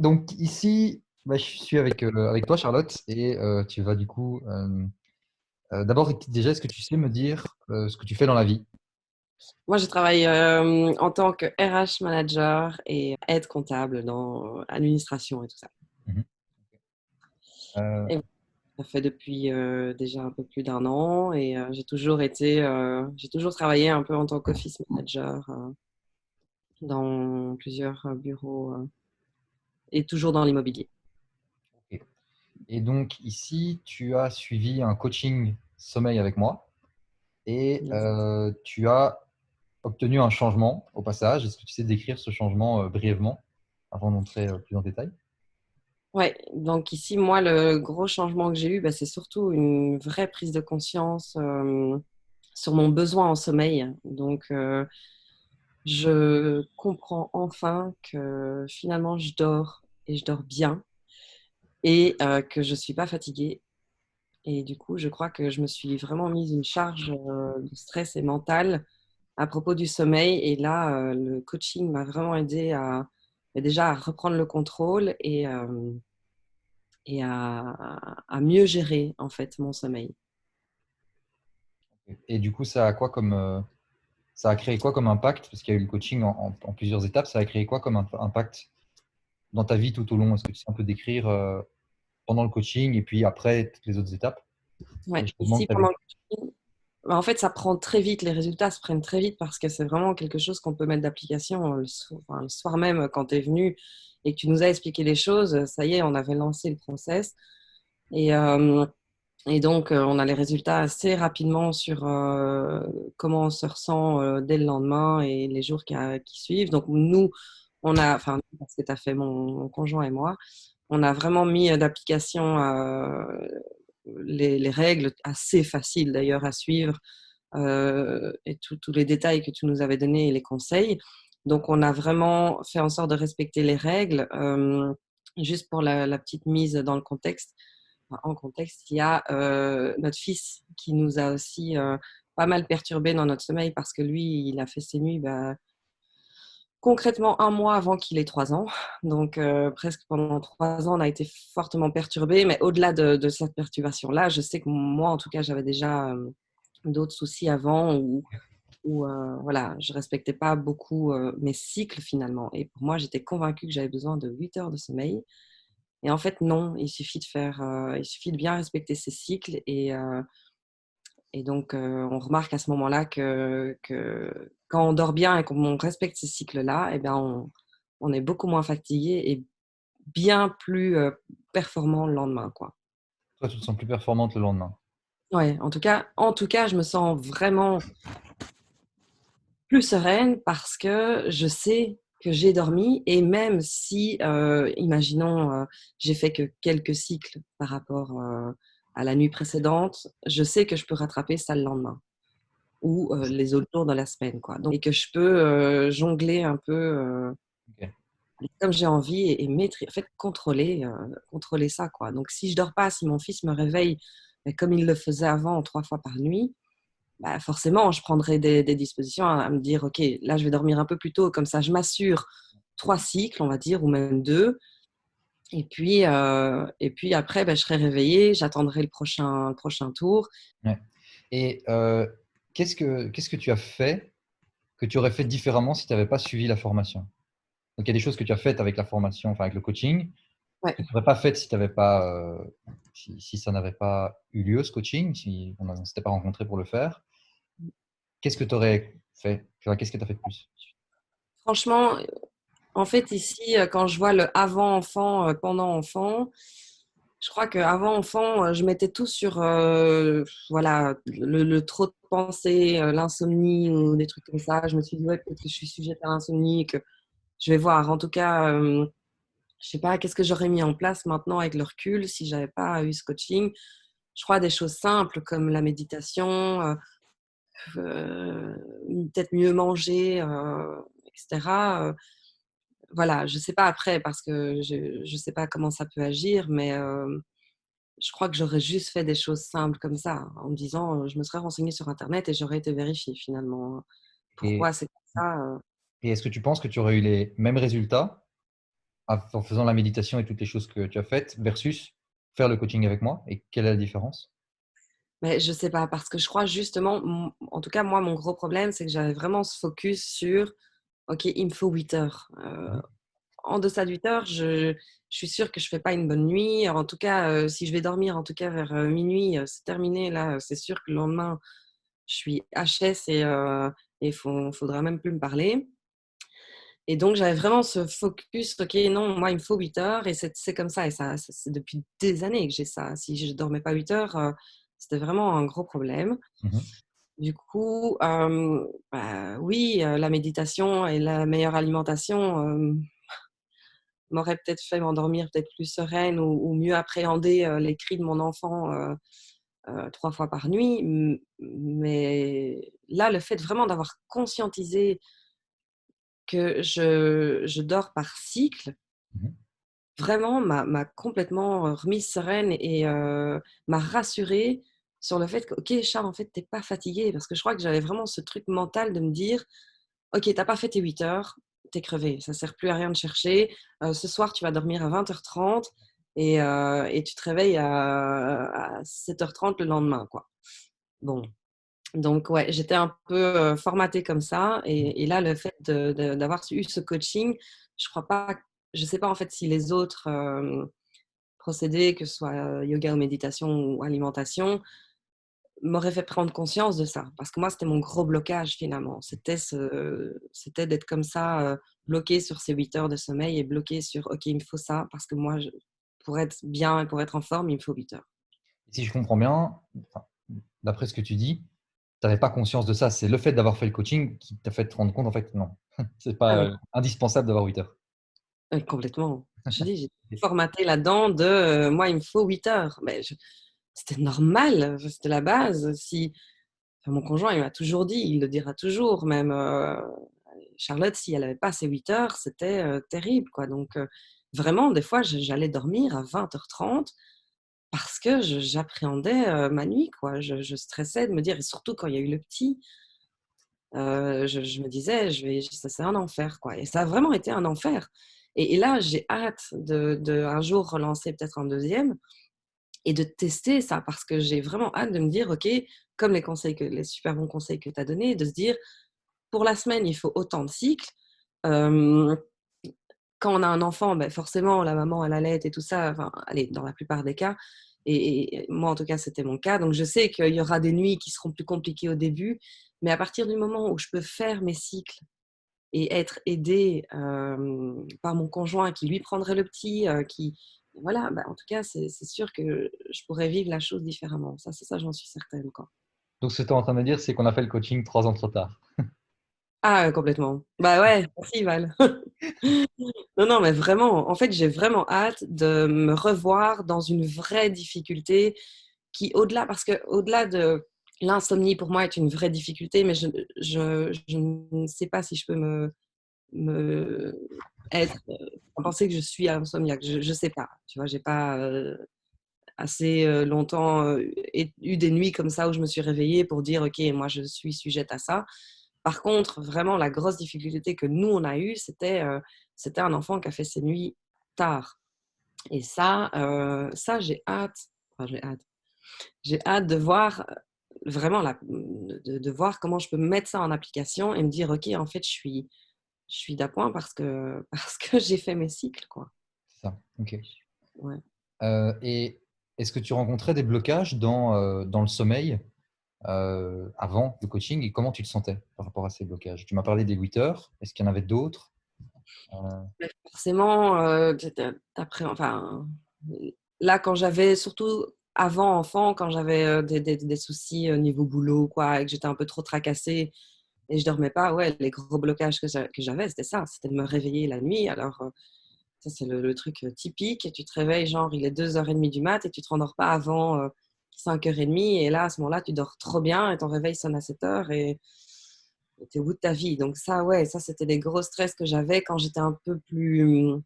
Donc ici, je suis avec toi, Charlotte, et tu vas du coup. D'abord, déjà, est-ce que tu sais me dire ce que tu fais dans la vie? Moi, je travaille en tant que RH manager et aide comptable dans administration et tout ça. Mhm. Euh, Et ça fait depuis déjà un peu plus d'un an et j'ai toujours travaillé un peu en tant qu'office manager dans plusieurs bureaux et toujours dans l'immobilier. ok. Et donc ici, tu as suivi un coaching sommeil avec moi et Yes. tu as obtenu un changement au passage. Est-ce que tu sais décrire ce changement brièvement avant d'entrer plus en détail? Ouais, donc ici, moi, le gros changement que j'ai eu, bah, c'est surtout une vraie prise de conscience sur mon besoin en sommeil. Donc, je comprends enfin que finalement je dors et je dors bien et que je suis pas fatiguée. Et du coup, je crois que je me suis vraiment mise une charge de stress et mentale à propos du sommeil. Et là, le coaching m'a vraiment aidé déjà à reprendre le contrôle et à mieux gérer en fait mon sommeil. Et du coup, ça a créé quoi comme impact? Parce qu'il y a eu le coaching en plusieurs étapes. Ça a créé quoi comme impact dans ta vie tout au long? Est-ce que tu sais un peu décrire pendant le coaching et puis après toutes les autres étapes, les Ouais, changements que ici tu as pendant vécu? le coaching, bah, en fait, ça prend très vite, les résultats se prennent très vite parce que c'est vraiment quelque chose qu'on peut mettre d'application le soir même quand tu es venu et que tu nous as expliqué les choses. Ça y est, on avait lancé le process et, euh, et donc on a les résultats assez rapidement sur comment on se ressent dès le lendemain et les jours qui suivent. Donc nous, enfin, parce que tu as fait mon conjoint et moi, on a vraiment mis d'application les règles assez faciles d'ailleurs à suivre et tous les détails que tu nous avais donnés et les conseils. Donc, on a vraiment fait en sorte de respecter les règles. Juste pour la petite mise dans le contexte, en contexte, il y a notre fils qui nous a aussi pas mal perturbé dans notre sommeil parce que lui, il a fait ses nuits concrètement un mois avant qu'il ait 3 ans. Donc, presque pendant 3 ans, on a été fortement perturbés. Mais au-delà de cette perturbation-là, je sais que moi, en tout cas, j'avais déjà d'autres soucis avant où voilà, je respectais pas beaucoup mes cycles finalement. Et pour moi, j'étais convaincue que j'avais besoin de 8 heures de sommeil. Et en fait, non, il suffit de bien respecter ses cycles. Et donc, on remarque à ce moment-là que quand on dort bien et qu'on respecte ces cycles-là, eh bien, on est beaucoup moins fatigué et bien plus performant le lendemain, quoi. Toi, tu te sens plus performante le lendemain. Ouais, en tout cas, je me sens vraiment plus sereine parce que je sais que j'ai dormi et même si, imaginons, j'ai fait que quelques cycles par rapport à la nuit précédente, je sais que je peux rattraper ça le lendemain ou les autres jours de la semaine, quoi. Donc, et que je peux jongler un peu Ok. comme j'ai envie en fait, contrôler ça, quoi. Donc, si je dors pas, si mon fils me réveille comme il le faisait avant, 3 fois par nuit, bah, forcément, je prendrai des dispositions à me dire, OK, là, je vais dormir un peu plus tôt, comme ça, je m'assure 3 cycles, on va dire, ou même 2. Et puis après, bah, je serai réveillée, j'attendrai le prochain tour. Ouais. Et qu'est-ce que tu as fait que tu aurais fait différemment si tu n'avais pas suivi la formation? Donc, il y a des choses que tu as faites avec la formation, enfin avec le coaching, Ouais. que tu n'aurais pas faites si t'avais pas, si ça n'avait pas eu lieu, ce coaching, si on ne s'était pas rencontré pour le faire. Qu'est-ce que tu aurais fait? Enfin, qu'est-ce que tu as fait de plus? Franchement, en fait, ici, quand je vois le avant enfant, pendant enfant, je crois qu'avant enfant, je mettais tout sur voilà, le trop de pensées, l'insomnie ou des trucs comme ça. Je me suis dit, ouais, peut-être que je suis sujette à l'insomnie, que je vais voir. En tout cas, je sais pas, qu'est-ce que j'aurais mis en place maintenant avec le recul si j'avais pas eu ce coaching. Je crois des choses simples comme la méditation, euh, peut-être mieux manger, etc. Voilà, je sais pas après parce que je sais pas comment ça peut agir, mais je crois que j'aurais juste fait des choses simples comme ça, en me disant, je me serais renseignée sur internet et j'aurais été vérifier finalement, Et, pourquoi c'est comme ça. et est-ce que tu penses que tu aurais eu les mêmes résultats en faisant la méditation et toutes les choses que tu as faites versus faire le coaching avec moi? Et quelle est la différence? Mais je sais pas, parce que je crois justement, en tout cas, moi, mon gros problème, c'est que j'avais vraiment ce focus sur, OK, il me faut 8 heures. Mhm. En deçà de 8 heures, je suis sûre que je fais pas une bonne nuit. En tout cas, si je vais dormir, en tout cas, vers minuit, c'est terminé. Là, c'est sûr que le lendemain, je suis HS et faudra même plus me parler. Et donc, j'avais vraiment ce focus, OK, non, moi, il me faut 8 heures et c'est comme ça. Et ça, c'est depuis des années que j'ai ça. Si je dormais pas 8 heures, c'était vraiment un gros problème. Mhm. Du coup, bah, oui, la méditation et la meilleure alimentation m'auraient peut-être fait m'endormir peut-être plus sereine ou mieux appréhender les cris de mon enfant 3 fois par nuit. Mais là, le fait vraiment d'avoir conscientisé que je dors par cycle, Mhm. vraiment m'a complètement remise sereine et m'a rassurée sur le fait que, OK, Charles, en fait, tu es pas fatigué. Parce que je crois que j'avais vraiment ce truc mental de me dire: «OK, tu as pas fait tes 8 heures, tu es crevé, ça sert plus à rien de chercher. Ce soir, tu vas dormir à 20h30 et tu te réveilles à 7h30 le lendemain, quoi». Bon, donc ouais, j'étais un peu, formatée comme ça et là, le fait d'avoir eu ce coaching, je crois pas je sais pas, en fait, si les autres, procédés, que ce soit, yoga ou méditation ou alimentation, m'auraient fait prendre conscience de ça. Parce que moi, c'était mon gros blocage finalement. C'était d'être comme ça, bloquée sur ces 8 heures de sommeil et bloquée sur: «OK, il me faut ça parce que moi, pour être bien et pour être en forme, il me faut 8 heures». Si je comprends bien, enfin, d'après ce que tu dis, tu avais pas conscience de ça. C'est le fait d'avoir fait le coaching qui t'a fait te rendre compte, en fait, non, c'est Ah pas, oui. indispensable d'avoir 8 heures. Complètement. Je dis, j'étais formatée là-dedans de, moi, il me faut 8 heures. Mais c'était normal, c'était la base. Si enfin, mon conjoint, il m'a toujours dit, il le dira toujours même, Charlotte, si elle avait pas ses 8 heures, c'était, terrible, quoi. Donc vraiment, des fois, j'allais dormir à 20h30 parce que j'appréhendais, ma nuit, quoi. Je stressais de me dire et surtout quand il y a eu le petit, je me disais: «Je vais ça c'est un enfer, quoi» et ça a vraiment été un enfer et là, j'ai hâte de un jour relancer peut-être un deuxième et de tester ça parce que j'ai vraiment hâte de me dire: «OK», comme les super bons conseils que tu as donnés, de se dire: «Pour la semaine, il faut autant de cycles». Hem, Quand on a un enfant, beh, forcément la maman elle allaite et tout ça, enfin, allez, dans la plupart des cas et moi en tout cas c'était mon cas, donc je sais qu'il y aura des nuits qui seront plus compliquées au début, mais à partir du moment où je peux faire mes cycles et être aidée, par mon conjoint qui lui prendrait le petit, qui voilà, bah, en tout cas, c'est sûr que je pourrais vivre la chose différemment. Ça, j'en suis certaine, quoi. Donc ce que tu es en train de me dire, c'est qu'on a fait le coaching 3 ans trop tard. Ah, complètement. Bah, ouais, merci Val. Non, non, mais vraiment, en fait, j'ai vraiment hâte de me revoir dans une vraie difficulté qui au-delà parce qu'au-delà de l'insomnie pour moi est une vraie difficulté, mais je ne sais pas si je peux me être, penser que je suis insomniaque. Je sais pas, tu vois? J'ai pas, assez, longtemps, eu des nuits comme ça où je me suis réveillée pour dire: «OK, moi je suis sujette à ça». Par contre, vraiment la grosse difficulté que nous on a eue, c'était un enfant qui a fait ses nuits tard et ça j'ai hâte de voir, vraiment de voir comment je peux mettre ça en application et me dire: «OK, en fait, je suis d'appoint parce que parce que j'ai fait mes cycles, quoi». C'est ça, OK. Ouais. Et est-ce que tu rencontrais des blocages dans le sommeil, avant le coaching et comment tu te sentais par rapport à ces blocages? Tu m'as parlé des 8 heures, est-ce qu'il y en avait d'autres? Heu, Mais forcément, tu enfin, là, quand j'avais surtout avant enfant, quand j'avais, des soucis au niveau boulot, quoi, et que j'étais un peu trop tracassée et je dormais pas, ouais, les gros blocages que j'avais, c'était ça, c'était de me réveiller la nuit. Alors, ça, c'est le truc, typique et tu te réveilles, genre, il est 2h30 du mat et tu te rendors pas avant, 5h30 et là, à ce moment-là, tu dors trop bien et ton réveil sonne à 7h et tu es au bout de ta vie. Donc ça, ouais, ça, c'était des gros stress que j'avais quand j'étais un peu plus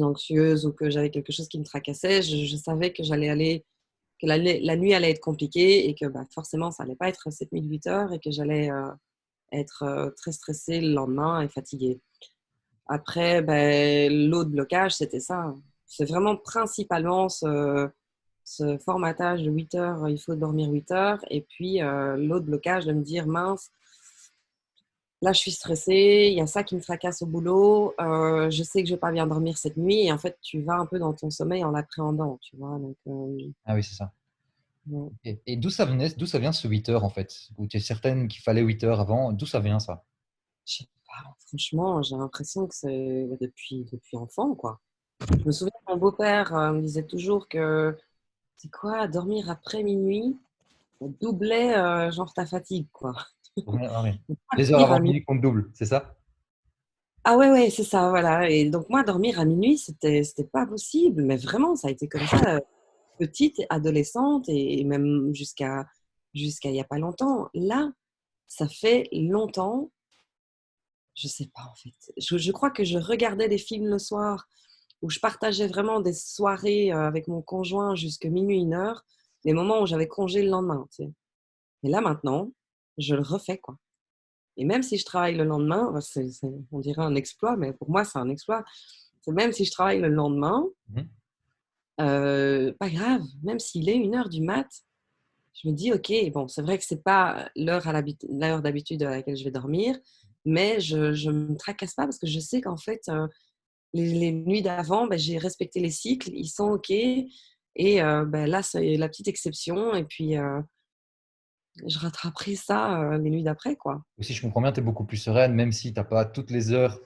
anxieuse ou que j'avais quelque chose qui me tracassait. Je savais que la nuit allait être compliquée et que, bah, forcément, ça allait pas être 7 000-8 heures et que j'allais, être, très stressée le lendemain et fatiguée. Après, l'autre blocage, c'était ça. C'est vraiment principalement ce formatage de 8 heures, il faut dormir 8 heures. Et puis, l'autre blocage de me dire, mince, là, je suis stressée, il y a ça qui me tracasse au boulot, je sais que je vais pas bien dormir cette nuit. Et en fait, tu vas un peu dans ton sommeil en l'appréhendant, tu vois. Donc, Ah oui, c'est ça. bon. Et d'où ça vient ce 8 heures en fait? Où tu es certaine qu'il fallait 8 heures avant? D'où ça vient ça? Je sais pas, franchement, j'ai l'impression que c'est depuis enfant, quoi. Je me souviens que mon beau-père me disait toujours que c'est quoi, dormir après minuit, ça doublait genre ta fatigue, quoi. Ah oui. Les heures Dormir à avant minuit. midi comptent double, c'est ça? Ah ouais, ouais, c'est ça, voilà. Et donc moi, dormir à minuit, c'était pas possible, mais vraiment, ça a été comme ça, petite, adolescente et même jusqu'à il y a pas longtemps. Là, ça fait longtemps, je sais pas en fait. Je crois que je regardais des films le soir où je partageais vraiment des soirées avec mon conjoint jusqu'à minuit, 1 heure, les moments où j'avais congé le lendemain, tu sais. Et là, maintenant, je le refais, quoi. Et même si je travaille le lendemain, on dirait un exploit, mais pour moi, c'est un exploit. C'est même si je travaille le lendemain, Mhm. pas grave, même s'il est 1 heure du mat, je me dis, OK, bon, c'est vrai que c'est pas l'heure d'habitude à laquelle je vais dormir, mais je ne me tracasse pas parce que je sais qu'en fait, les nuits d'avant, j'ai respecté les cycles, ils sont OK. Et là, c'est la petite exception. Et puis, je rattraperai ça les nuits d'après, quoi. Si je comprends bien, tu es beaucoup plus sereine, même si tu n'as pas toutes les heures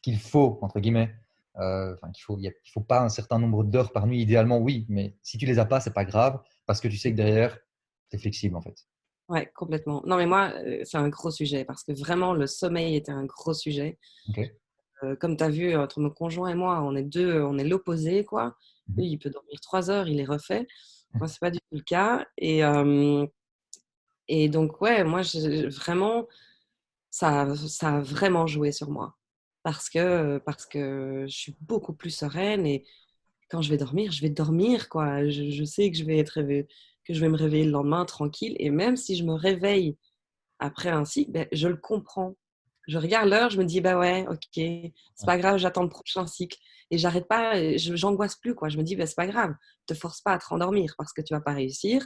qu'il faut, entre guillemets. Enfin, il faut pas un certain nombre d'heures par nuit, idéalement, oui, mais si tu les as pas, c'est pas grave, parce que tu sais que derrière, tu es flexible, en fait. Ouais, complètement. Non, mais moi, c'est un gros sujet parce que vraiment, le sommeil était un gros sujet. Ok. Comme tu as vu, entre mon conjoint et moi, on est deux, on est l'opposé, quoi. Mhm. Lui, il peut dormir 3 heures, il est refait. Moi, c'est pas du tout le cas. Et donc, ouais, moi, vraiment, ça a vraiment joué sur moi. Parce que je suis beaucoup plus sereine et quand je vais dormir, quoi. Je sais que je vais que je vais me réveiller le lendemain tranquille. Et même si je me réveille après un cycle, je le comprends. Je regarde l'heure, je me dis, bah ouais, ok, c'est Ouais, pas grave, j'attends le prochain cycle. Et j'arrête pas, j'angoisse plus, quoi. Je me dis, bah, c'est pas grave, te force pas à te rendormir parce que tu vas pas réussir.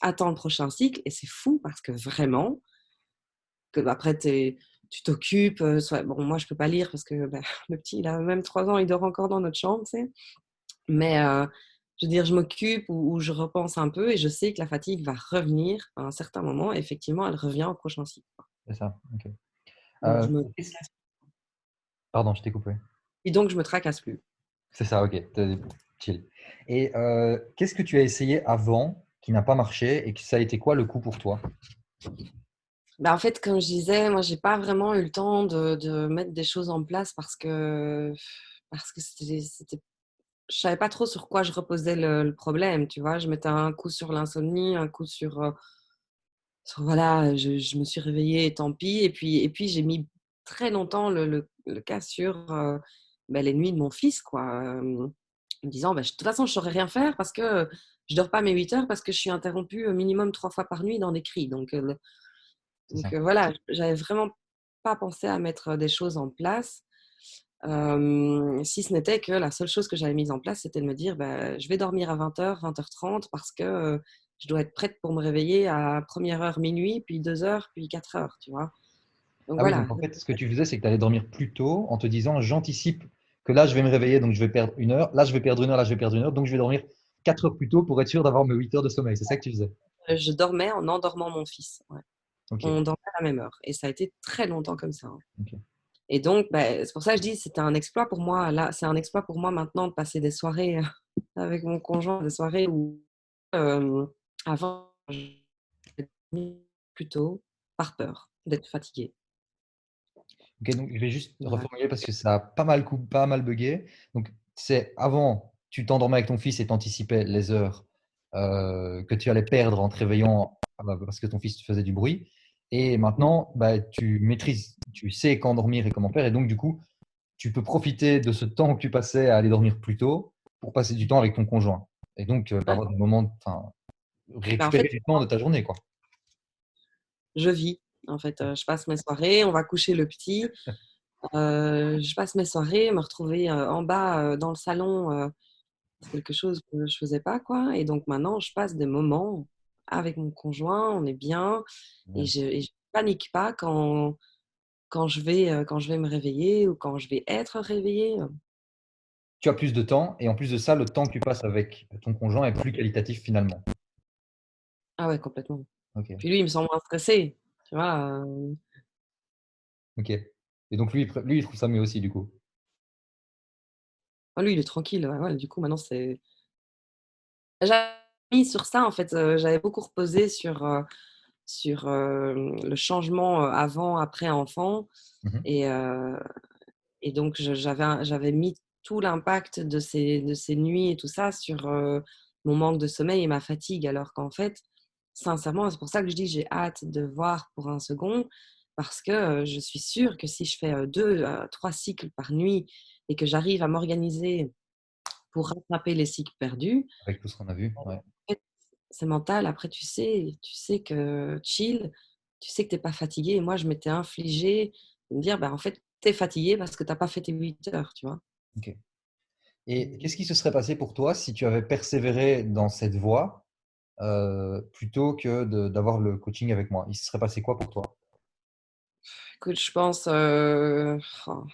Attends le prochain cycle. Et c'est fou parce que vraiment, que après, tu t'occupes. Bon, moi, je peux pas lire parce que le petit, il a même 3 ans, il dort encore dans notre chambre, tu sais. Mais je veux dire, je m'occupe ou je repense un peu et je sais que la fatigue va revenir à un certain moment. Et effectivement, elle revient au prochain cycle. c'est ça. Ok. Donc, je me Qu'est-ce Pardon, je t'ai coupé. Et donc, je me tracasse plus. C'est ça, ok. Chill. Et qu'est-ce que tu as essayé avant qui n'a pas marché et que ça a été quoi le coup pour toi? En fait, comme je disais, moi, j'ai pas vraiment eu le temps de mettre des choses en place parce que je savais pas trop sur quoi je reposais le problème, tu vois. Je mettais un coup sur l'insomnie, un coup voilà, je me suis réveillée, et tant pis. Et puis j'ai mis très longtemps le cas sur les nuits de mon fils, quoi. En me disant, de toute façon, je saurais rien faire parce que je dors pas mes 8 heures parce que je suis interrompue au minimum 3 fois par nuit dans des cris. C'est ça. Voilà, j'avais vraiment pas pensé à mettre des choses en place. Si ce n'était que la seule chose que j'avais mise en place, c'était de me dire, je vais dormir à 20 h, 20 h 30 parce que je dois être prête pour me réveiller à première heure minuit, puis 2 heures, puis 4 heures, tu vois. Donc Ah oui, voilà. donc en fait, ce que tu faisais, c'est que tu allais dormir plus tôt en te disant, j'anticipe que là, je vais me réveiller, donc je vais perdre 1 heure. Là, je vais perdre 1 heure, là, je vais perdre 1 heure. Donc, je vais dormir 4 heures plus tôt pour être sûr d'avoir mes 8 heures de sommeil. C'est ça que tu faisais. Je dormais en endormant mon fils. Ouais. Ok. On dormait à la même heure. Et ça a été très longtemps comme ça, hein. Ok. Et donc, c'est pour ça que je dis, c'était un exploit pour moi. Là, c'est un exploit pour moi maintenant de passer des soirées avec mon conjoint, des soirées où euh, avant, je dormais plus tôt par peur d'être fatiguée. Ok, donc je vais juste Voilà. reformuler parce que ça a pas mal bugué. Donc, c'est avant, tu t'endormais avec ton fils et t'anticipais les heures que tu allais perdre en te réveillant parce que ton fils te faisait du bruit. Et maintenant, bah, tu maîtrises, tu sais quand dormir et comment faire. Et donc, du coup, tu peux profiter de ce temps que tu passais à aller dormir plus tôt pour passer du temps avec ton conjoint. Et donc, Ouais. avoir des moments, enfin, En récupérer fait, du temps de ta journée, quoi. je vis. En fait, je passe mes soirées, on va coucher le petit. Je passe mes soirées, me retrouver en bas dans le salon, c'est quelque chose que je faisais pas, quoi. Et donc maintenant, je passe des moments avec mon conjoint, on est bien, Génial. et je panique pas quand je vais me réveiller ou quand je vais être réveillée. Tu as plus de temps et en plus de ça, le temps que tu passes avec ton conjoint est plus qualitatif finalement. Ah ouais, complètement. OK, Puis lui, il me sent moins stressé, tu vois? OK et donc lui, il trouve ça mieux aussi du coup? Lui, il est tranquille, ouais, ouais, du coup, maintenant, c'est j'avais mis sur ça, en fait, j'avais beaucoup reposé sur le changement, avant, après enfant. Mmh mh. Et Et donc j'avais mis tout l'impact de ces nuits et tout ça sur, mon manque de sommeil et ma fatigue. Alors qu'en fait, sincèrement, c'est pour ça que je dis: «J'ai hâte de voir pour un second», parce que, je suis sûre que si je fais, 2 à 3 cycles par nuit et que j'arrive à m'organiser pour rattraper les cycles perdus, Avec tout ce qu'on a vu, ouais. en fait, c'est mental. Après tu sais que chill, tu sais que tu es pas fatigué. Et moi, je m'étais infligée de me dire: «Bah, en fait, tu es fatigué parce que tu as pas fait tes 8 heures», tu vois? OK et qu'est-ce qui se serait passé pour toi si tu avais persévéré dans cette voie, plutôt que d'avoir le coaching avec moi? Il se serait passé quoi pour toi? Écoute, je pense, oh,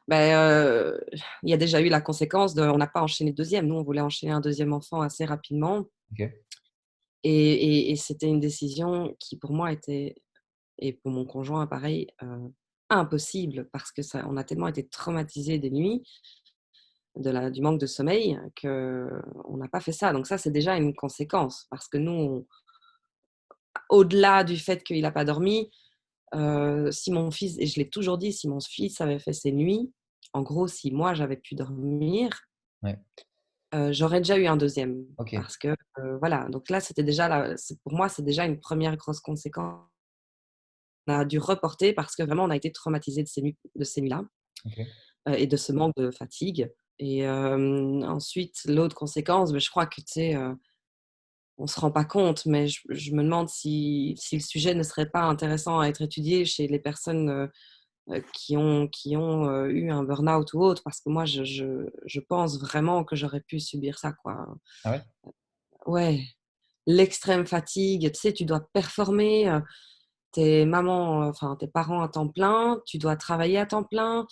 beh, il y a déjà eu la conséquence de on n'a pas enchaîné le 2e. Nous, on voulait enchaîner un deuxième enfant assez rapidement, OK. et c'était une décision qui pour moi était, et pour mon conjoint pareil, impossible, parce que ça on a tellement été traumatisés des nuits, du manque de sommeil, qu'on n'a pas fait ça. Donc ça, c'est déjà une conséquence, parce que nous, au-delà du fait qu'il a pas dormi, si mon fils, et je l'ai toujours dit, si mon fils avait fait ses nuits, en gros, si moi j'avais pu dormir, Ouais. j'aurais déjà eu un deuxième, OK. parce que, voilà, donc là, c'était déjà pour moi, c'est déjà une première grosse conséquence. On a dû reporter parce que vraiment on a été traumatisés de ces nuits-là, OK. et de ce manque de fatigue. Et ensuite, l'autre conséquence, je crois que, tu sais, on se rend pas compte, mais je me demande si le sujet ne serait pas intéressant à être étudié chez les personnes, qui ont eu un burn-out ou autre, parce que moi, je pense vraiment que j'aurais pu subir ça, quoi. Ah ouais? Ouais, l'extrême fatigue, tu sais, tu dois performer, tu maman, enfin, tes parents à temps plein, tu dois travailler à temps plein.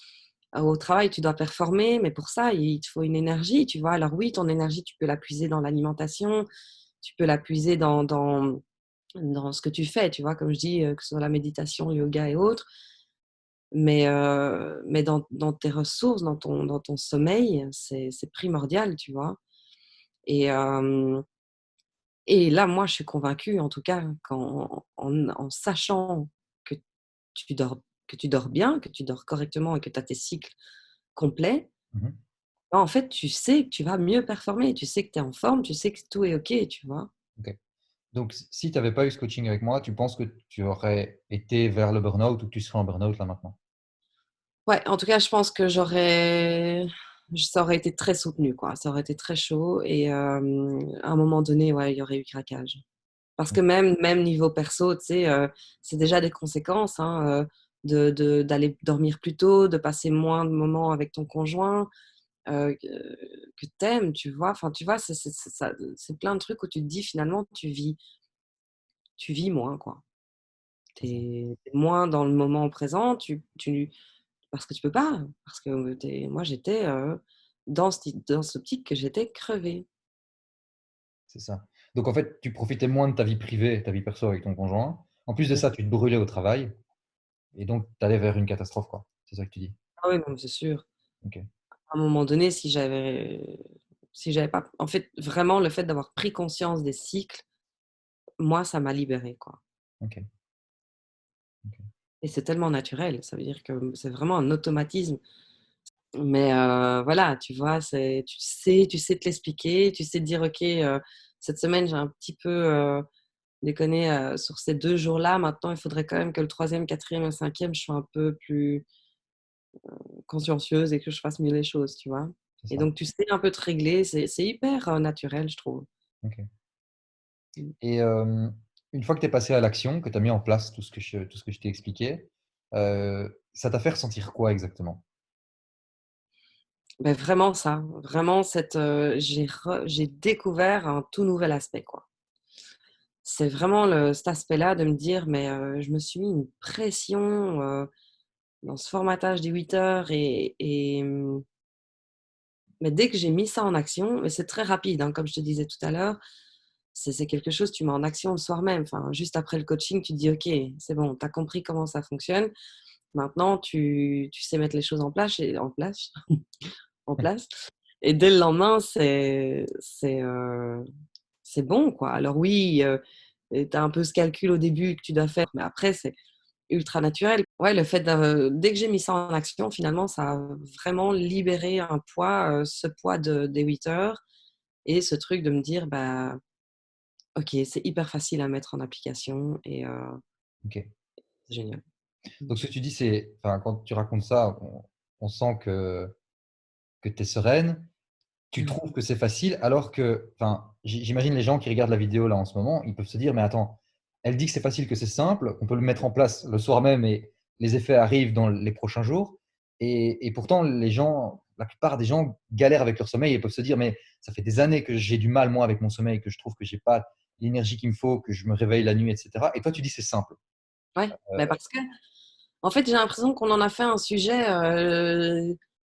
Au travail, tu dois performer, mais pour ça, il te faut une énergie, tu vois? Alors oui, ton énergie, tu peux la puiser dans l'alimentation, tu peux la puiser dans ce que tu fais, tu vois? Comme je dis, que ce soit la méditation, le yoga et autres. Mais dans tes ressources, dans ton sommeil, c'est primordial, tu vois? Et là, moi, je suis convaincue, en tout cas, en sachant que tu dors bien, que tu dors correctement et que tu as tes cycles complets, Mmh mh. bah, en fait, tu sais que tu vas mieux performer. Tu sais que tu es en forme, tu sais que tout est OK, tu vois? OK. Donc si tu avais pas eu ce coaching avec moi, tu penses que tu aurais été vers le burn-out ou que tu serais en burn-out là maintenant? Ouais, en tout cas, je pense que ça aurait été très soutenu, quoi. Ça aurait été très chaud, et à un moment donné, ouais, il y aurait eu craquage. Parce que OK. même niveau perso, tu sais, c'est déjà des conséquences, hein, d'aller dormir plus tôt, de passer moins de moments avec ton conjoint, que tu tu vois? Enfin, tu vois, c'est ça, c'est plein de trucs où tu te dis finalement tu vis moins, quoi. Tu C'est ça. es moins dans le moment présent, parce que tu peux pas, parce que moi j'étais, dans cette optique que j'étais crevée. C'est ça. Donc en fait, tu profitais moins de ta vie privée, ta vie perso avec ton conjoint. En plus de Mmh. ça, tu te brûlais au travail et donc tu allais vers une catastrophe, quoi. C'est ça que tu dis? Ah oui, non, mais c'est sûr. OK, À un moment donné, si j'avais pas, en fait, vraiment le fait d'avoir pris conscience des cycles, moi ça m'a libérée, quoi. OK, OK. Et c'est tellement naturel, ça veut dire que c'est vraiment un automatisme. Mais voilà, tu vois, tu sais te l'expliquer, tu sais te dire: «OK, cette semaine, j'ai un petit peu, déconné, sur ces 2 jours-là. Maintenant, il faudrait quand même que le troisième, quatrième et cinquième, je sois un peu plus consciencieuse et que je fasse mieux les choses», tu vois? C'est Et ça. donc tu sais un peu te régler, c'est hyper, naturel, je trouve. OK Mmh. et une fois que tu es passé à l'action, que tu as mis en place tout ce que je t'ai expliqué, Ça t'a fait ressentir quoi exactement? Ben vraiment ça, vraiment j'ai découvert un tout nouvel aspect, quoi. C'est vraiment cet aspect-là de me dire: «Mais je me suis mis une pression, dans ce formatage des 8 heures mais dès que j'ai mis ça en action, mais c'est très rapide, hein, comme je te disais tout à l'heure, c'est quelque chose que tu mets en action le soir même. Enfin, juste après le coaching, tu te dis: «OK, c'est bon, tu as compris comment ça fonctionne. Maintenant tu sais mettre les choses en place et dès le lendemain, c'est bon, quoi. Alors oui, tu as un peu ce calcul au début que tu dois faire, mais après c'est ultra naturel. Ouais, le fait dès que j'ai mis ça en action, finalement, ça a vraiment libéré un poids, ce poids des 8 heures et ce truc de me dire: «Bah, OK, c'est hyper facile à mettre en application et OK. c'est génial». Mmh. Donc ce que tu dis, c'est enfin, quand tu racontes ça, on sent que tu es sereine. Tu Mmh. trouves que c'est facile alors que enfin, j'imagine les gens qui regardent la vidéo là en ce moment, ils peuvent se dire: «Mais attends, elle dit que c'est facile, que c'est simple, qu'on peut le mettre en place le soir même et les effets arrivent dans les prochains jours» et pourtant les gens la plupart des gens galèrent avec leur sommeil et peuvent se dire: «Mais ça fait des années que j'ai du mal moi avec mon sommeil, que je trouve que j'ai pas l'énergie qu'il me faut, que je me réveille la nuit et cetera» et toi tu dis: «C'est simple». Ouais, bah, parce que en fait, j'ai l'impression qu'on en a fait un sujet,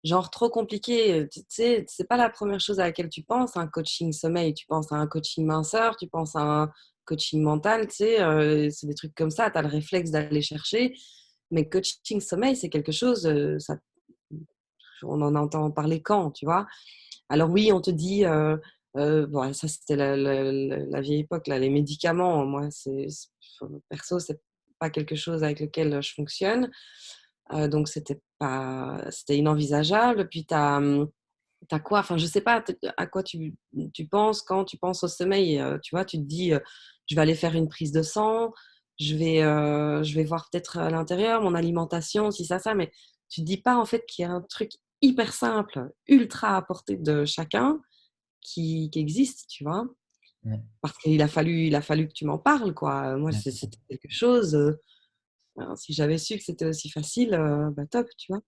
genre trop compliqué, tu sais, c'est pas la première chose à laquelle tu penses, un coaching sommeil. Tu penses à un coaching minceur, tu penses à un coaching mental, tu sais, c'est des trucs comme ça, tu as le réflexe d'aller chercher. Mais coaching sommeil, c'est quelque chose, ça on en entend parler quand, tu vois? Alors oui, on te dit, bon ça c'était la vieille époque là, les médicaments, moi perso, c'est pas quelque chose avec lequel je fonctionne. Donc c'était inenvisageable. Puis tu as quoi? Enfin, je sais pas à quoi tu penses quand tu penses au sommeil, tu vois? Tu te dis, «Je vais aller faire une prise de sang, je vais voir peut-être à l'intérieur, mon alimentation, si ça», mais tu te dis pas en fait qu'il y a un truc hyper simple, ultra à portée de chacun qui existe, tu vois? Ouais, Parce qu'il a fallu que tu m'en parles, quoi. Moi, ouais. c'était quelque chose, alors si j'avais su que c'était aussi facile, bah top, tu vois?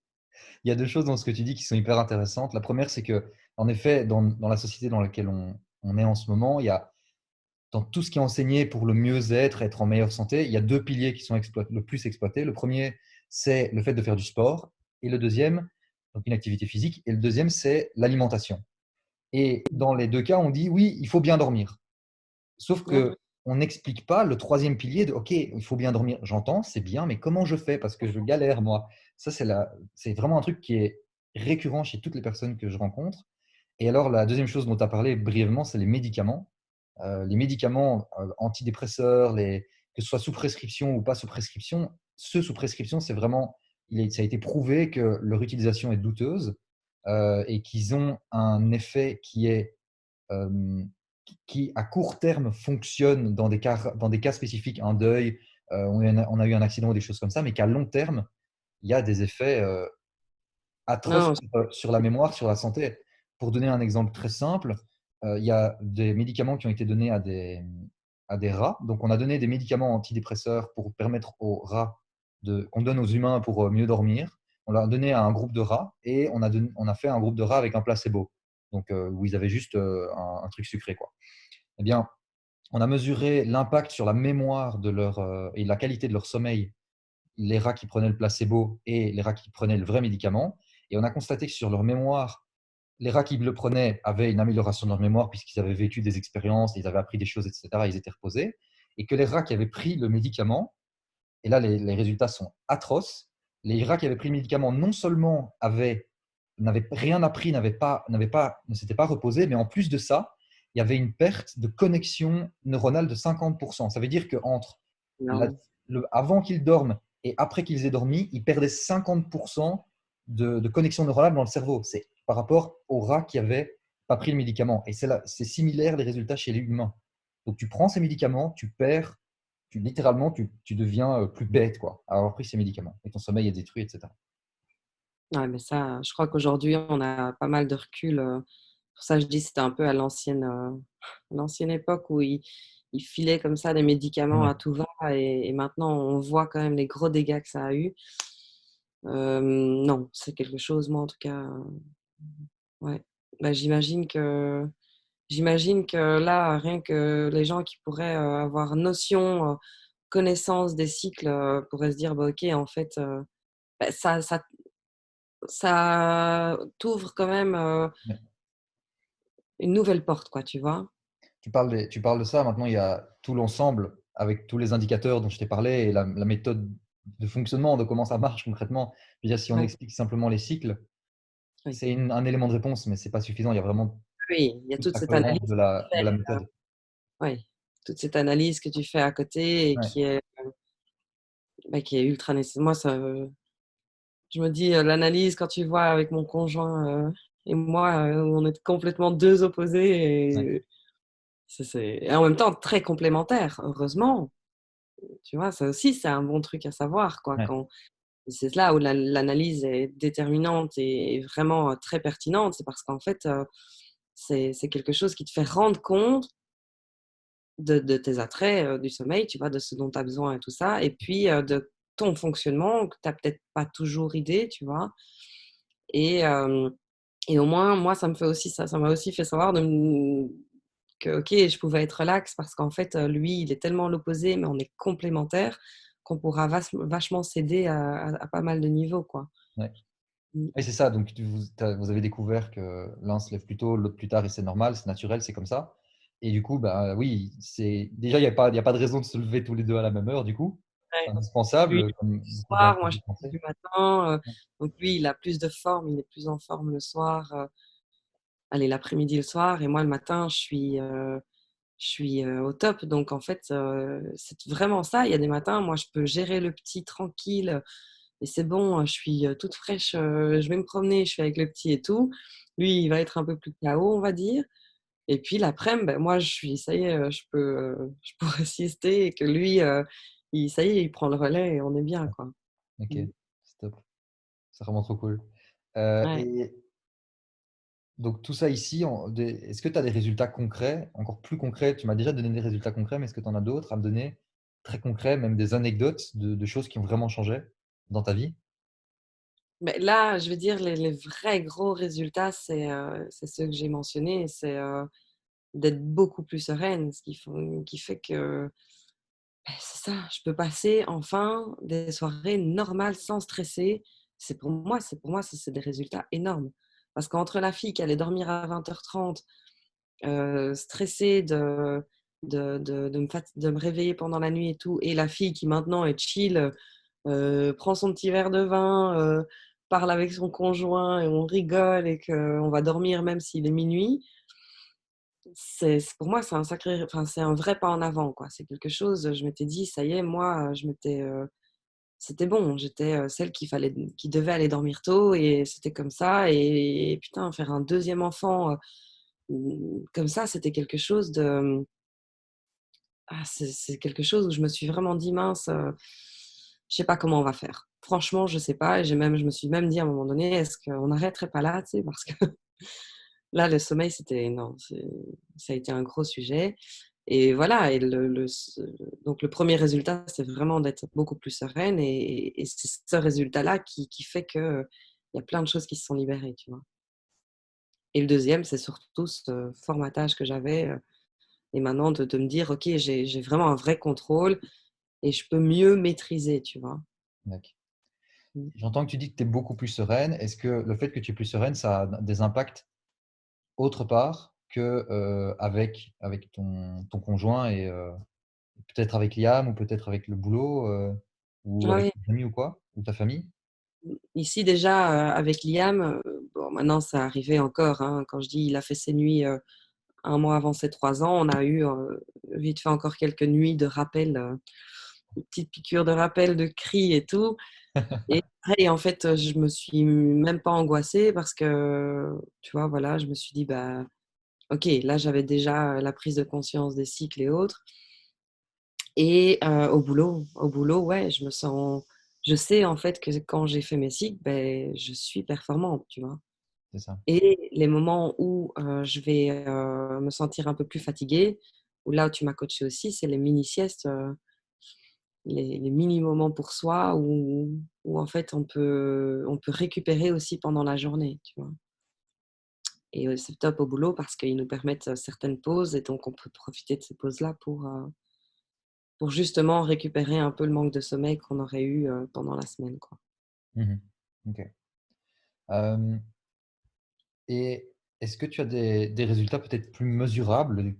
Il y a 2 choses dans ce que tu dis qui sont hyper intéressantes. La première, c'est qu'en effet, dans la société dans laquelle on est en ce moment, il y a dans tout ce qui est enseigné pour le mieux-être, être en meilleure santé, il y a 2 piliers qui sont le plus exploités. Le premier, c'est le fait de faire du sport et le deuxième, donc une activité physique et le deuxième, c'est l'alimentation et dans les 2 cas, on dit: «Oui, il faut bien dormir». Sauf Ouais. qu'on n'explique pas le troisième pilier de: «OK, il faut bien dormir». J'entends, c'est bien, mais comment je fais? Parce que je galère moi. Ça, c'est vraiment un truc qui est récurrent chez toutes les personnes que je rencontre et alors la deuxième chose dont tu as parlé brièvement, c'est les médicaments. Les médicaments, antidépresseurs, que ce soit sous prescription ou pas sous prescription, ceux sous prescription, c'est vraiment ça a été prouvé que leur utilisation est douteuse, et qu'ils ont un effet qui est hem, qui à court terme fonctionne dans des cas spécifiques, un deuil, on a eu un accident ou des choses comme ça, mais qu'à long terme, il y a des effets, atroces Non, sur la mémoire, sur la santé. Pour donner un exemple très simple, il y a des médicaments qui ont été donnés à des rats. Donc on a donné des médicaments antidépresseurs pour permettre aux rats qu'on donne aux humains pour, mieux dormir. On l'a donné à un groupe de rats et on a fait un groupe de rats avec un placebo. Donc, où ils avaient juste, un truc sucré, quoi. Eh bien, on a mesuré l'impact sur la mémoire et la qualité de leur sommeil, les rats qui prenaient le placebo et les rats qui prenaient le vrai médicament et on a constaté que sur leur mémoire, les rats qui le prenaient avaient une amélioration de leur mémoire puisqu'ils avaient vécu des expériences, ils avaient appris des choses et cetera, ils étaient reposés et que les rats qui avaient pris le médicament et là les résultats sont atroces, les rats qui avaient pris le médicament non seulement n'avaient rien appris, ne s'étaient pas reposés, mais en plus de ça, il y avait une perte de connexion neuronale de 50. Ça veut dire qu'entre non. avant qu'ils dorment et après qu'ils aient dormi, ils perdaient 50 de connexion neuronale dans le cerveau. C'est par rapport aux rats qui n'avaient pas pris le médicament. Et c'est similaire les résultats chez les humains. Donc tu prends ces médicaments, littéralement, tu deviens plus bête quoi, à avoir pris ces médicaments. Et ton sommeil est détruit, etc. Ouais, mais ça, je crois qu'aujourd'hui, on a pas mal de recul, Pour ça, je dis c'était un peu à l'ancienne époque où il filait comme ça des médicaments Ouais. à tout va et maintenant on voit quand même les gros dégâts que ça a eu. Non, c'est quelque chose, moi en tout cas, ouais. Bah, j'imagine que là, rien que les gens qui pourraient, avoir notion, connaissance des cycles, pourraient se dire: «Bah, OK, en fait, bah, ça t'ouvre quand même, Ouais. une nouvelle porte, quoi», tu vois? Tu parles de ça, maintenant il y a tout l'ensemble avec tous les indicateurs dont je t'ai parlé et la méthode de fonctionnement, de comment ça marche concrètement. Je veux dire, si on Ouais, explique simplement les cycles, oui. c'est un élément de réponse, mais c'est pas suffisant. Il y a vraiment Oui, il y a toute toute la cette cohérence analyse que tu de la fais, méthode. oui, toute cette analyse que tu fais à côté et Ouais, qui est ultra nécessaire. Moi, ça, je me dis, l'analyse quand tu vois avec mon conjoint, et moi, on est complètement 2 opposés ouais, et et en même temps très complémentaires, heureusement. Tu vois? Ça aussi, c'est un bon truc à savoir, quoi, ouais. quand c'est là où l'analyse est déterminante et vraiment, très pertinente. C'est parce qu'en fait, c'est quelque chose qui te fait rendre compte de tes attraits, du sommeil, tu vois? De ce dont tu as besoin et tout ça et puis, de ton fonctionnement que tu as peut-être pas toujours idée, tu vois? Et hem et au moins, moi, ça me fait aussi ça m'a aussi fait savoir que OK, je pouvais être relax parce qu'en fait, lui, il est tellement l'opposé, mais on est complémentaires qu'on pourra vachement s'aider à pas mal de niveaux, quoi. Ouais. Mmh. Oui, c'est ça, donc vous avez découvert que l'un se lève plus tôt, l'autre plus tard et c'est normal, c'est naturel, c'est comme ça et du coup, bah, oui, c'est déjà il y a pas de raison de se lever tous les 2 à la même heure du coup. C'est Ouais. Lui, indispensable, comme le beaucoup soir, d'entre moi, je vous suis pensaient. du matin, Ouais, donc lui, il a plus de forme, il est plus en forme le soir, allez, l'après-midi, le soir et moi, le matin, je suis au top donc en fait, c'est vraiment ça. Il y a des matins, moi, je peux gérer le petit tranquille, et c'est bon, je suis, toute fraîche, je vais me promener, je suis avec le petit et tout. Lui, il va être un peu plus KO, on va dire et puis l'aprèm, bah, moi, je suis ça y est, je pourrais siester et que lui, ça y est, il prend le relais et on est bien, ouais. quoi. OK, Mmh. c'est top. C'est vraiment trop cool. Ouais. Et donc tout ça ici, est-ce que tu as des résultats concrets, encore plus concrets? Tu m'as déjà donné des résultats concrets, mais est-ce que tu en as d'autres à me donner? Très concrets, même des anecdotes de choses qui ont vraiment changé dans ta vie? Mais là, je veux dire les vrais gros résultats, c'est ceux que j'ai mentionnés, d'être beaucoup plus sereine, qui fait que c'est ça, je peux passer enfin des soirées normales sans stresser. C'est pour moi, ça, c'est des résultats énormes. Parce qu'entre la fille qui allait dormir à 20h30, stressée de me réveiller pendant la nuit et tout, et la fille qui maintenant est chill, prend son petit verre de vin, parle avec son conjoint et on rigole et qu'on va dormir même s'il est minuit. Pour moi, c'est un sacré enfin, c'est un vrai pas en avant, quoi. C'est quelque chose, je m'étais dit: «Ça y est, moi, c'était bon». J'étais, celle qui devait aller dormir tôt et c'était comme ça et putain, faire un deuxième enfant, comme ça, c'était quelque chose de, c'est quelque chose où je me suis vraiment dit: «Mince, je sais pas comment on va faire». Franchement, je sais pas et je me suis même dit à un moment donné: «Est-ce qu'on n'arrêterait pas là?» tu sais? Parce que là, le sommeil, ça a été un gros sujet et voilà et donc le premier résultat, c'est vraiment d'être beaucoup plus sereine et c'est ce résultat-là qui fait que il y a plein de choses qui se sont libérées, tu vois? Et le deuxième, c'est surtout ce formatage que j'avais, et maintenant de me dire: «OK, j'ai vraiment un vrai contrôle et je peux mieux maîtriser», tu vois? D'acc Mmh. J'entends que tu dis que tu es beaucoup plus sereine. Est-ce que le fait que tu es plus sereine, ça a des impacts autre part que, avec ton conjoint et peut-être avec Liam ou peut-être avec le boulot, ou Ah avec oui, tes amis ou quoi? Ou ta famille? ici déjà, avec Liam, bon maintenant ça arrivait encore, hein, quand je dis il a fait ses nuits, 1 mois avant ses 3 ans, on a eu, vite fait encore quelques nuits de rappel, de petites piqûres de rappel, de cris et tout et pareil en fait, je me suis même pas angoissée parce que, tu vois, voilà, je me suis dit: «Bah, OK». Là, j'avais déjà, la prise de conscience des cycles et autres et au boulot, ouais, je sais en fait que quand j'ai fait mes cycles, beh, je suis performante, tu vois? c'est ça. Et les moments où je vais me sentir un peu plus fatiguée, où là où tu m'as coaché aussi, c'est les mini-siestes, les mini-moments pour soi où en fait on peut récupérer aussi pendant la journée, tu vois? Et c'est top au boulot parce qu'ils nous permettent certaines pauses et donc on peut profiter de ces pauses-là pour justement récupérer un peu le manque de sommeil qu'on aurait eu pendant la semaine, quoi. Mmh. OK. Hem Et est-ce que tu as des résultats peut-être plus mesurables?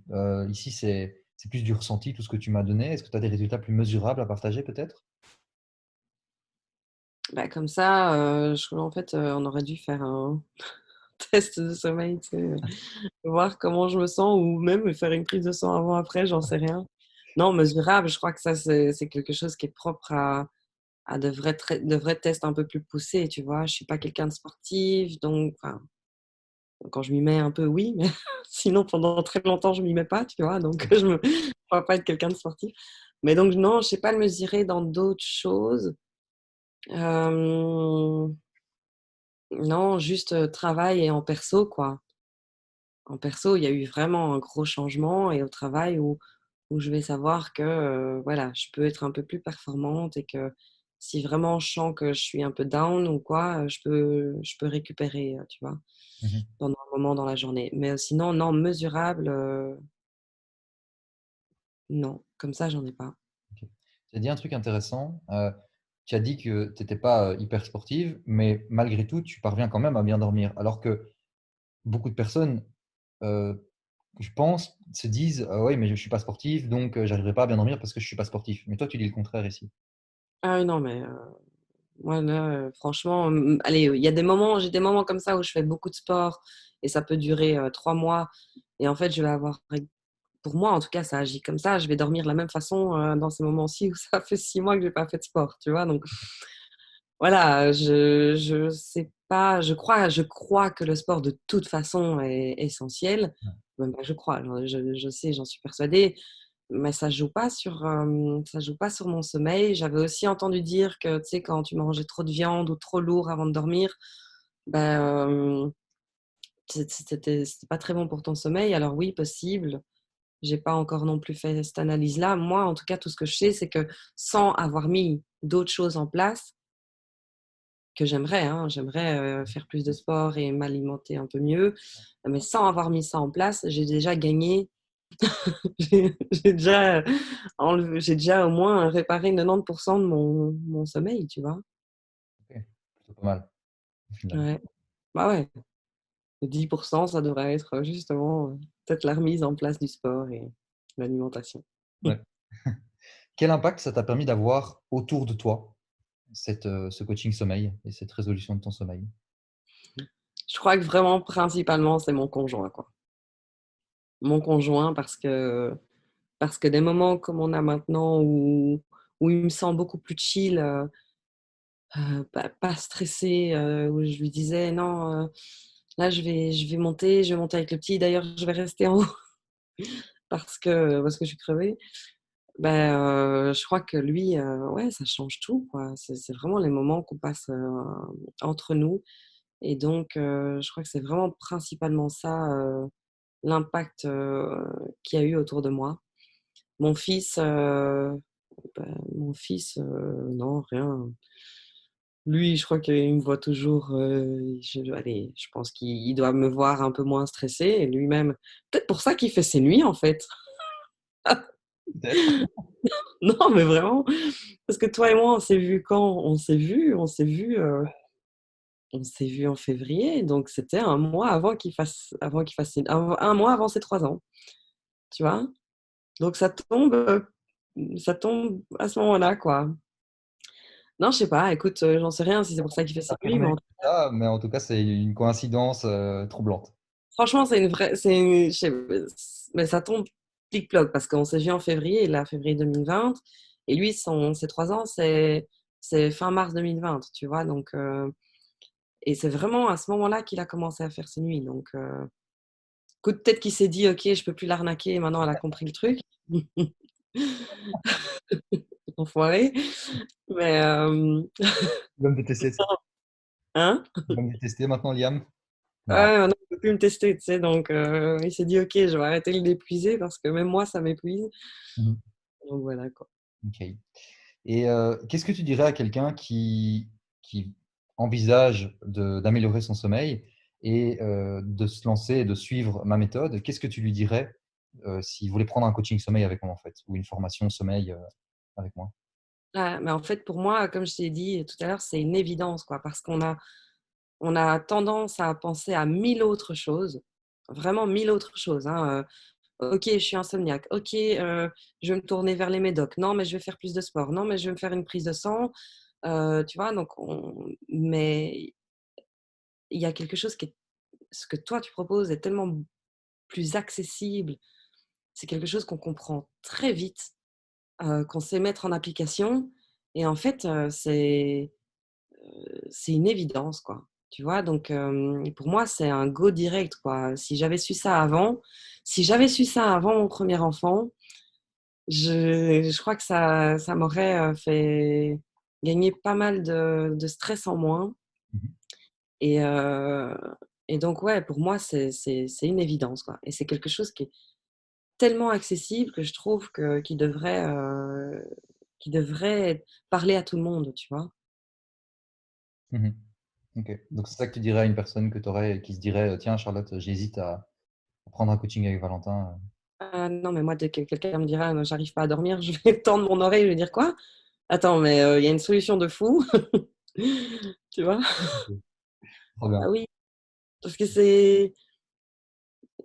Ici, c'est plus du ressenti, tout ce que tu m'as donné. Est-ce que tu as des résultats plus mesurables à partager peut-être? Bah, comme ça, en fait, on aurait dû faire un test de sommeil, tu sais, voir comment je me sens ou même faire une prise de sang avant après, j'en sais rien. Non, mesurable, je crois que ça c'est quelque chose qui est propre à de vrais tests un peu plus poussés, tu vois? Je suis pas quelqu'un de sportif, donc enfin, quand je m'y mets un peu, oui, mais sinon pendant très longtemps je m'y mets pas, tu vois? Donc je crois pas être quelqu'un de sportif. Mais donc non, je sais pas le mesurer dans d'autres choses. Hem, non, juste, travail et en perso, quoi. En perso, il y a eu vraiment un gros changement et au travail où je vais savoir que, voilà, je peux être un peu plus performante et que si vraiment je sens que je suis un peu down ou quoi, je peux récupérer, tu vois? Mmh. Pendant un moment dans la journée. Mais, sinon, non, mesurable, non, comme ça, j'en ai pas. OK. Tu as dit un truc intéressant, tu as dit que tu étais pas, hyper sportive, mais malgré tout, tu parviens quand même à bien dormir. Alors que beaucoup de personnes, heu, je pense, se disent: «Oui, mais je suis pas sportif, donc j'arriverai pas à bien dormir parce que je suis pas sportif». Mais toi, tu dis le contraire ici. Ah oui, non, mais, moi là, franchement, allez, il y a des moments j'ai des moments comme ça où je fais beaucoup de sport et ça peut durer, 3 mois et en fait, je vais avoir pour moi, en tout cas, ça agit comme ça. Je vais dormir de la même façon, dans ces moments-ci où ça fait 6 mois que j'ai pas fait de sport, tu vois? Donc voilà, je sais pas, je crois que le sport de toute façon est essentiel. Ouais. Même pas je crois, je sais, j'en suis persuadée, mais ça joue pas sur mon sommeil. J'avais aussi entendu dire que, tu sais, quand tu mangeais trop de viande ou trop lourd avant de dormir, ben, c'était pas très bon pour ton sommeil. Alors oui, possible. J'ai pas encore non plus fait cette analyse-là. Moi, en tout cas, tout ce que je sais, c'est que sans avoir mis d'autres choses en place, que j'aimerais, hein, j'aimerais, faire plus de sport et m'alimenter un peu mieux, mais sans avoir mis ça en place, j'ai déjà gagné, j'ai déjà, j'ai déjà au moins réparé 90 de mon sommeil, tu vois? OK, plutôt pas mal au final. Ouais, bah, ouais, 10 ça devrait être, justement, peut-être la remise en place du sport et l'alimentation. Ouais. Quel impact ça t'a permis d'avoir autour de toi, ce coaching sommeil et cette résolution de ton sommeil? Je crois que vraiment principalement, c'est mon conjoint, quoi. Mon conjoint parce que des moments comme on a maintenant où il me sent beaucoup plus chill, pas stressé, où je lui disais: «Non, là je vais monter avec le petit. D'ailleurs, je vais rester en haut parce que je suis crevée». Je crois que lui, ouais, ça change tout, quoi. C'est vraiment les moments qu'on passe, entre nous et donc je crois que c'est vraiment principalement ça, l'impact, qu'il y a eu autour de moi. Mon fils, mon fils, non, rien. Lui, je crois qu'il me voit toujours, je pense qu'il doit me voir un peu moins stressée et lui-même peut-être pour ça qu'il fait ses nuits, en fait. Peut-être. Non, mais vraiment, parce que toi et moi, on s'est vus quand? On s'est vus en février, donc c'était un mois avant qu'il fasse ses un mois avant ses 3 ans, tu vois? Donc ça tombe à ce moment-là, quoi. Non, je sais pas, écoute, j'en sais rien si c'est pour ça qu'il fait ses nuits, mais Affirmer ça, mais en tout cas, c'est une coïncidence, troublante. franchement, c'est une je sais mais ça tombe plic-ploc parce qu'on s'est vus en février, là, février 2020 et lui, ses 3 ans, c'est fin mars 2020, tu vois? Donc et c'est vraiment à ce moment-là qu'il a commencé à faire ses nuits, donc écoute, peut-être qu'il s'est dit: «OK, je peux plus l'arnaquer, maintenant elle a compris le truc». Enfoiré, mais Il va me détester, hein? il va me détester maintenant Liam. Waouh. non, il ne peut plus me tester, tu sais. Donc, il s'est dit, OK, je vais arrêter de l'épuiser parce que même moi, ça m'épuise. Mhm. Donc, voilà, quoi. Ok. Et qu'est-ce que tu dirais à quelqu'un qui envisage d'améliorer son sommeil et de se lancer et de suivre ma méthode? Qu'est-ce que tu lui dirais s'il voulait prendre un coaching sommeil avec moi, en fait, ou une formation sommeil avec moi? Ah, mais en fait, pour moi, comme je t'ai dit tout à l'heure, c'est une évidence, quoi, parce qu'on a tendance à penser à 1000 autres choses, vraiment 1000 autres choses, hein. OK, je suis insomniaque. OK, je vais me tourner vers les médocs. Non, mais je vais faire plus de sport. Non, mais je vais me faire une prise de sang. Tu vois? Donc mais il y a quelque chose qui est ce que toi tu proposes est tellement plus accessible. C'est quelque chose qu'on comprend très vite, qu'on sait mettre en application et en fait, c'est une évidence, quoi. Tu vois? Donc pour moi, c'est un go direct, quoi. Si j'avais su ça avant mon premier enfant, je crois que ça m'aurait, fait gagner pas mal de stress en moins Mhm. et heu et donc ouais, pour moi, c'est une évidence, quoi et c'est quelque chose qui est tellement accessible que je trouve que qui devrait parler à tout le monde, tu vois? Mhm. Ok. Donc c'est ça que tu dirais à une personne que tu aurais qui se dirait tiens Charlotte, j'hésite à prendre un coaching avec Valentin. Ah non, mais moi, dès que quelqu'un me dira: «J'arrive pas à dormir», je vais tendre mon oreille, je vais dire: «Quoi? Attends, mais il y a une solution de fou». Tu vois? Ok. Trop bien. Ah oui, parce que c'est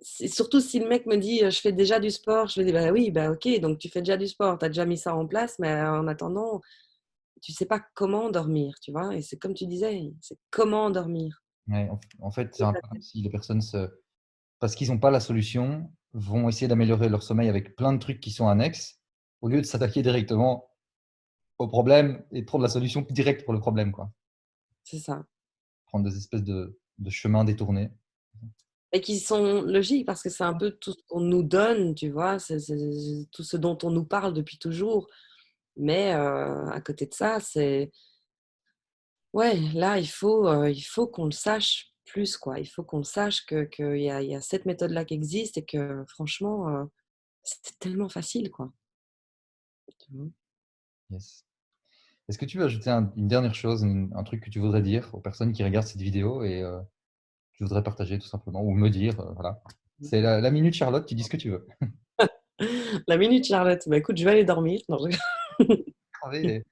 surtout si le mec me dit: «Je fais déjà du sport», je lui dis: «Bah oui, bah OK, donc tu fais déjà du sport, tu as déjà mis ça en place, mais en attendant, tu sais pas comment dormir», tu vois? Et c'est comme tu disais, c'est comment dormir. Ouais, en fait, c'est un peu comme si les personnes parce qu'ils n'ont pas la solution, vont essayer d'améliorer leur sommeil avec plein de trucs qui sont annexes, au lieu de s'attaquer directement au problème et de prendre la solution directe pour le problème, quoi. C'est ça. Prendre des espèces de chemins détournés. Et qui sont logiques parce que c'est un peu tout ce qu'on nous donne, tu vois? C'est tout ce dont on nous parle depuis toujours. Mais à côté de ça, c'est ouais, là, il faut qu'on le sache plus, quoi. Il faut qu'on le sache que qu'il y a cette méthode-là qui existe et que franchement, c'est tellement facile, quoi. Tu vois? Yes. Est-ce que tu veux ajouter une dernière chose, un truc que tu voudrais dire aux personnes qui regardent cette vidéo et tu voudrais partager tout simplement ou me dire, voilà. C'est la minute Charlotte, tu dis ce que tu veux. La minute Charlotte, bah, écoute, je vais aller dormir. Non, je Allez.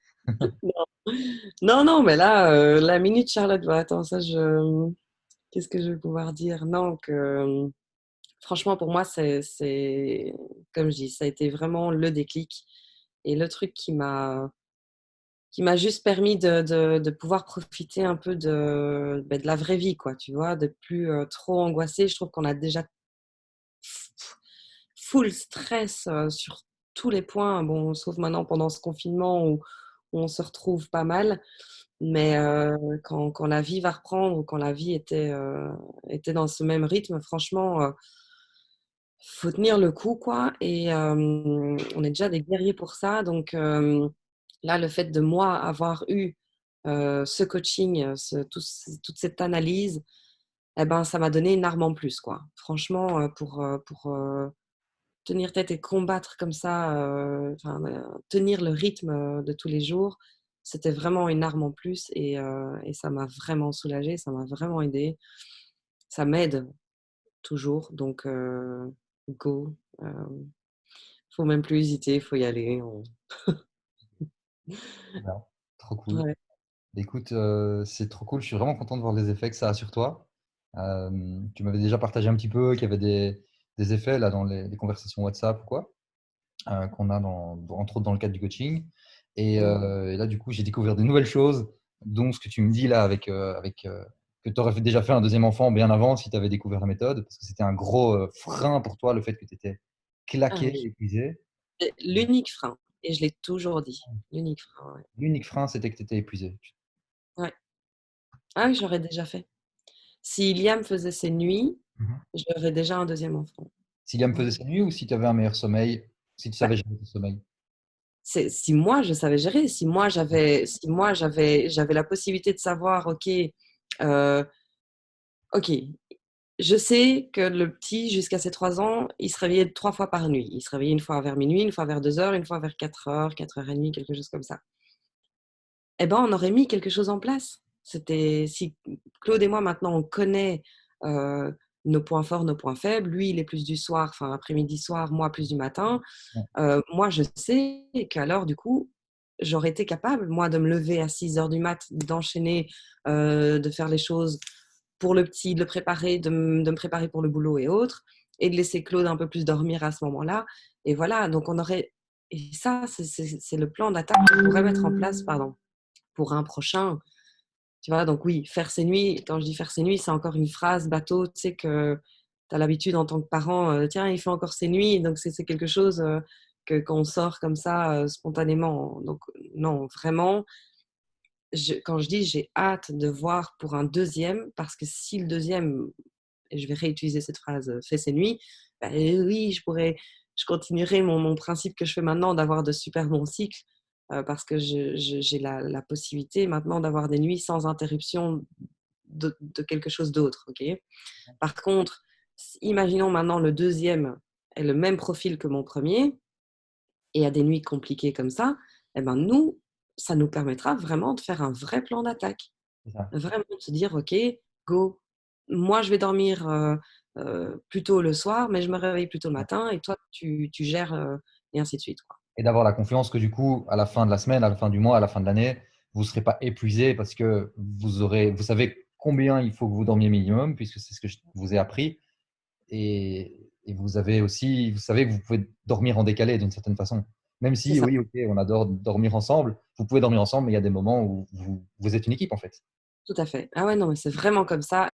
non, non, mais là, la minute Charlotte, bah, attends, ça qu'est-ce que je vais pouvoir dire? Non, que, franchement, pour moi, c'est comme je dis, ça a été vraiment le déclic et le truc qui m'a juste permis de pouvoir profiter un peu de la vraie vie, quoi, tu vois? De plus, trop angoisser. Je trouve qu'on a déjà full stress, sur tous les points. Bon, sauf maintenant pendant ce confinement où on se retrouve pas mal. Mais quand la vie va reprendre ou quand la vie était dans ce même rythme, franchement, faut tenir le coup, quoi et on est déjà des guerriers pour ça. Donc là, le fait de moi avoir eu, ce coaching, toute cette analyse et ben, ça m'a donné une arme en plus, quoi. Franchement, pour tenir tête et combattre comme ça, enfin, tenir le rythme, de tous les jours, c'était vraiment une arme en plus et ça m'a vraiment soulagée, ça m'a vraiment aidée. Ça m'aide toujours donc go, faut même plus hésiter, faut y aller, on Bien. Trop cool. ouais. Écoute, c'est trop cool. Je suis vraiment content de voir les effets que ça a sur toi. Tu m'avais déjà partagé un petit peu qu'il y avait des effets là dans les conversations WhatsApp ou quoi, qu'on a entre autres dans le cadre du coaching. Mmh. Et là, du coup, j'ai découvert des nouvelles choses, dont ce que tu me dis là que tu aurais déjà fait un deuxième enfant bien avant si tu avais découvert la méthode, parce que c'était un gros frein pour toi, le fait que tu étais Ah claqué, oui, épuisé. c'est l'unique frein et je l'ai toujours dit. L'unique frein, ouais. L'unique frein, c'était que tu étais épuisé. Ouais. Ah oui, j'aurais déjà fait. Si Liam faisait ses nuits, Mhm. j'aurais déjà un deuxième enfant. Si Liam Ouais. faisait sa nuit ou si tu avais un meilleur sommeil, si tu Bah, savais gérer ton sommeil. si moi je savais gérer, si moi j'avais la possibilité de savoir, OK, heu, OK, je sais que le petit, jusqu'à ses 3 ans, il se réveillait 3 fois par nuit. Il se réveillait une fois vers minuit, une fois vers 2 heures, une fois vers 4 heures, 4 heures et demie, quelque chose comme ça. Eh ben, on aurait mis quelque chose en place. C'était si Claude et moi, maintenant, on connaît nos points forts, nos points faibles. Lui, il est plus du soir, enfin après-midi, soir, moi plus du matin. Ouais. Moi, je sais qu'alors, du coup, j'aurais été capable, moi, de me lever à 6 heures du mat, d'enchaîner, de faire les choses pour le petit, de le préparer, de me préparer pour le boulot et autres, et de laisser Claude un peu plus dormir à ce moment-là. Et voilà, donc on aurait. Et ça, c'est le plan d'attaque qu'on pourrait mettre en place, pardon, pour un prochain. Tu vois, donc oui, faire ses nuits, quand je dis faire ses nuits, c'est encore une phrase bateau, tu sais, que tu as l'habitude en tant que parent, tiens, il fait encore ses nuits, donc c'est quelque chose qu'on sort comme ça spontanément. Donc non, vraiment, quand je dis j'ai hâte de voir pour un deuxième, parce que si le deuxième, et je vais réutiliser cette phrase, fait ses nuits, bah, oui, je continuerai mon principe que je fais maintenant d'avoir de super bons cycles, parce que j'ai la possibilité maintenant d'avoir des nuits sans interruption de quelque chose d'autre. Ok. Par contre, imaginons maintenant le deuxième est le même profil que mon premier et a des nuits compliquées comme ça, eh ben nous, ça nous permettra vraiment de faire un vrai plan d'attaque. C'est ça. Vraiment de se dire, OK, go, moi je vais dormir plus tôt le soir, mais je me réveille plus tôt le matin et toi tu gères et ainsi de suite, quoi. Et d'avoir la confiance que du coup, à la fin de la semaine, à la fin du mois, à la fin de l'année, vous ne serez pas épuisé parce que vous savez combien il faut que vous dormiez minimum, puisque c'est ce que je vous ai appris. Et vous avez aussi, vous savez que vous pouvez dormir en décalé d'une certaine façon. Même C'est si, ça, oui, ok, on adore dormir ensemble, vous pouvez dormir ensemble, mais il y a des moments où vous êtes une équipe en fait. tout à fait. Ah ouais, non, mais c'est vraiment comme ça.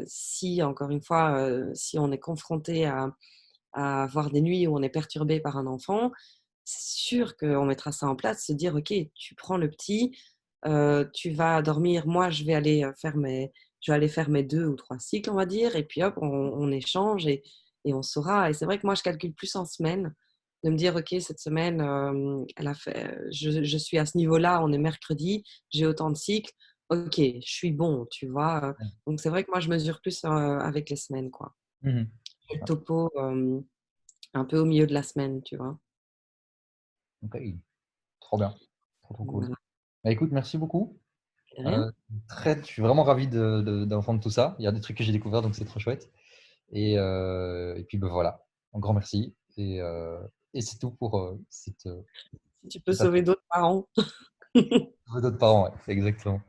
Si, encore une fois, si on est confronté à avoir des nuits où on est perturbé par un enfant, c'est sûr qu'on mettra ça en place, se dire, OK, tu prends le petit, tu vas dormir, moi je vais aller faire mes 2 ou 3 cycles, on va dire, et puis hop, on échange et on saura. Et c'est vrai que moi, je calcule plus en semaine, de me dire, OK, cette semaine, elle a fait, je suis à ce niveau-là, on est mercredi, j'ai autant de cycles, OK, je suis bon, tu vois. Donc c'est vrai que moi, je mesure plus avec les semaines, quoi. Mhm. Et le topo, un peu au milieu de la semaine, tu vois. Ok, trop bien, trop, trop cool. Voilà. Bah, écoute, merci beaucoup. De rien. Je suis vraiment ravi d'entendre tout ça. Il y a des trucs que j'ai découverts, donc c'est trop chouette. Et puis ben voilà, un grand merci. Et c'est tout pour Si tu peux cette sauver d'autres parents. d'autres parents, ouais, exactement.